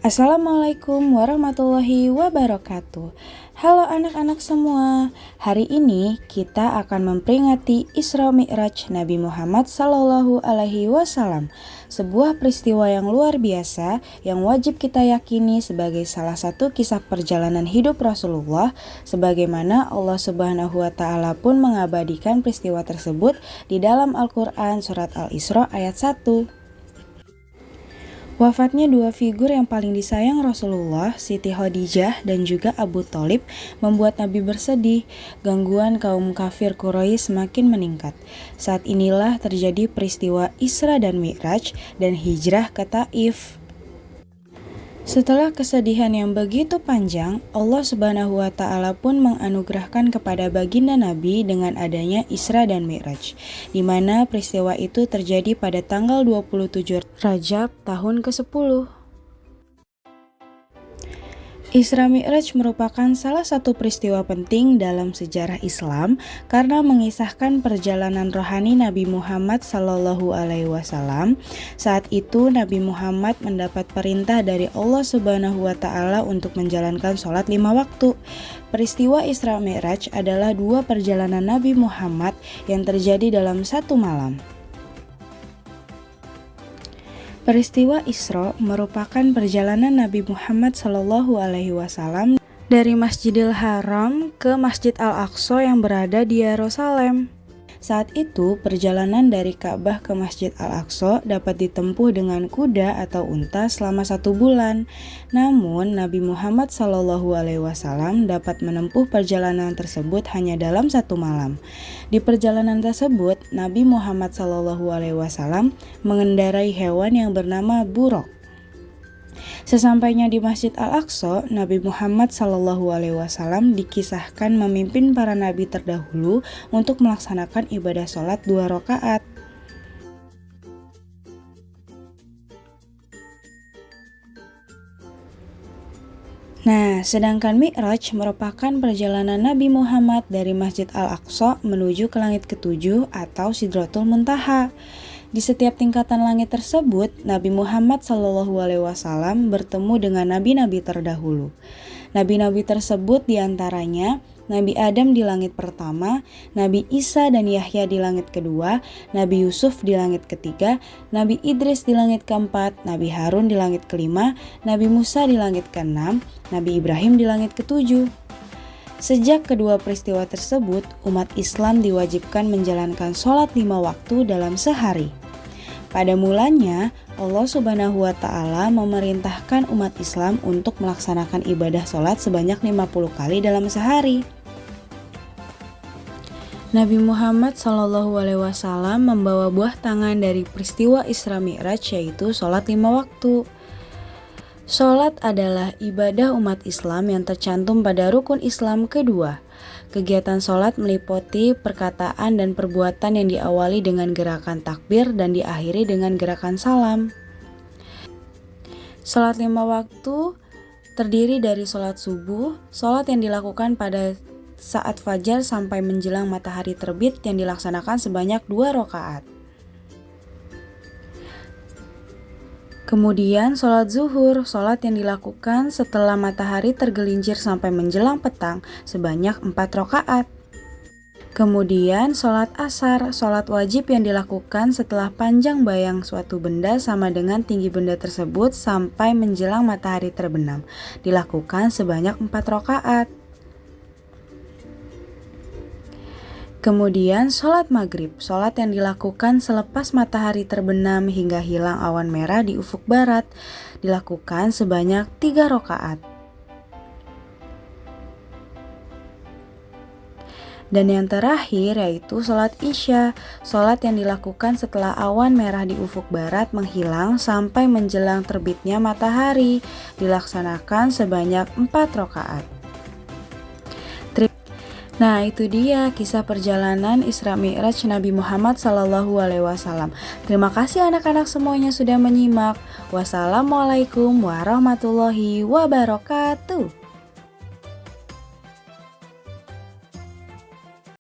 Assalamualaikum warahmatullahi wabarakatuh. Halo anak-anak semua. Hari ini kita akan memperingati Isra Mi'raj Nabi Muhammad Sallallahu Alaihi Wasallam. Sebuah peristiwa yang luar biasa yang wajib kita yakini sebagai salah satu kisah perjalanan hidup Rasulullah, sebagaimana Allah Subhanahu wa Ta'ala pun mengabadikan peristiwa tersebut di dalam Al-Quran Surat Al-Isra ayat 1. Wafatnya dua figur yang paling disayang Rasulullah, Siti Khadijah dan juga Abu Thalib, membuat Nabi bersedih. Gangguan kaum kafir Quraisy semakin meningkat. Saat inilah terjadi peristiwa Isra dan Mi'raj dan hijrah ke Taif. Setelah kesedihan yang begitu panjang, Allah Subhanahu wa Ta'ala pun menganugerahkan kepada baginda Nabi dengan adanya Isra dan Mi'raj, di mana peristiwa itu terjadi pada tanggal 27 Rajab tahun ke-10. Isra Mi'raj merupakan salah satu peristiwa penting dalam sejarah Islam karena mengisahkan perjalanan rohani Nabi Muhammad Sallallahu Alaihi Wasallam. Saat itu Nabi Muhammad mendapat perintah dari Allah Subhanahu wa Ta'ala untuk menjalankan sholat 5 waktu. Peristiwa Isra Mi'raj adalah dua perjalanan Nabi Muhammad yang terjadi dalam satu malam. Peristiwa Isra merupakan perjalanan Nabi Muhammad SAW dari Masjidil Haram ke Masjid Al-Aqsa yang berada di Yerusalem. Saat itu, perjalanan dari Ka'bah ke Masjid Al-Aqsa dapat ditempuh dengan kuda atau unta selama 1 bulan. Namun, Nabi Muhammad SAW dapat menempuh perjalanan tersebut hanya dalam 1 malam. Di perjalanan tersebut, Nabi Muhammad SAW mengendarai hewan yang bernama buraq. Sesampainya di Masjid Al-Aqsa, Nabi Muhammad SAW dikisahkan memimpin para nabi terdahulu untuk melaksanakan ibadah sholat 2 rakaat. Nah, sedangkan Mi'raj merupakan perjalanan Nabi Muhammad dari Masjid Al-Aqsa menuju ke langit ke-7 atau Sidratul Muntaha. Di setiap tingkatan langit tersebut, Nabi Muhammad SAW bertemu dengan nabi-nabi terdahulu. Nabi-nabi tersebut diantaranya Nabi Adam di langit pertama, Nabi Isa dan Yahya di langit kedua, Nabi Yusuf di langit ketiga, Nabi Idris di langit keempat, Nabi Harun di langit kelima, Nabi Musa di langit keenam, Nabi Ibrahim di langit ketujuh. Sejak kedua peristiwa tersebut, umat Islam diwajibkan menjalankan sholat 5 waktu dalam sehari. Pada mulanya, Allah Subhanahu wa Ta'ala memerintahkan umat Islam untuk melaksanakan ibadah sholat sebanyak 50 kali dalam sehari. Nabi Muhammad SAW membawa buah tangan dari peristiwa Isra Mi'raj, yaitu sholat 5 waktu. Sholat adalah ibadah umat Islam yang tercantum pada rukun Islam kedua. Kegiatan sholat meliputi perkataan dan perbuatan yang diawali dengan gerakan takbir dan diakhiri dengan gerakan salam. Sholat 5 waktu terdiri dari sholat subuh, sholat yang dilakukan pada saat fajar sampai menjelang matahari terbit yang dilaksanakan sebanyak 2 rakaat. Kemudian sholat zuhur, sholat yang dilakukan setelah matahari tergelincir sampai menjelang petang sebanyak 4 rakaat. Kemudian sholat asar, sholat wajib yang dilakukan setelah panjang bayang suatu benda sama dengan tinggi benda tersebut sampai menjelang matahari terbenam, dilakukan sebanyak 4 rakaat. Kemudian sholat maghrib, sholat yang dilakukan selepas matahari terbenam hingga hilang awan merah di ufuk barat, dilakukan sebanyak 3 rakaat. Dan yang terakhir yaitu sholat isya, sholat yang dilakukan setelah awan merah di ufuk barat menghilang sampai menjelang terbitnya matahari, dilaksanakan sebanyak 4 rakaat. Nah, itu dia kisah perjalanan Isra Mi'raj Nabi Muhammad SAW. Terima kasih anak-anak semuanya sudah menyimak. Wassalamualaikum warahmatullahi wabarakatuh.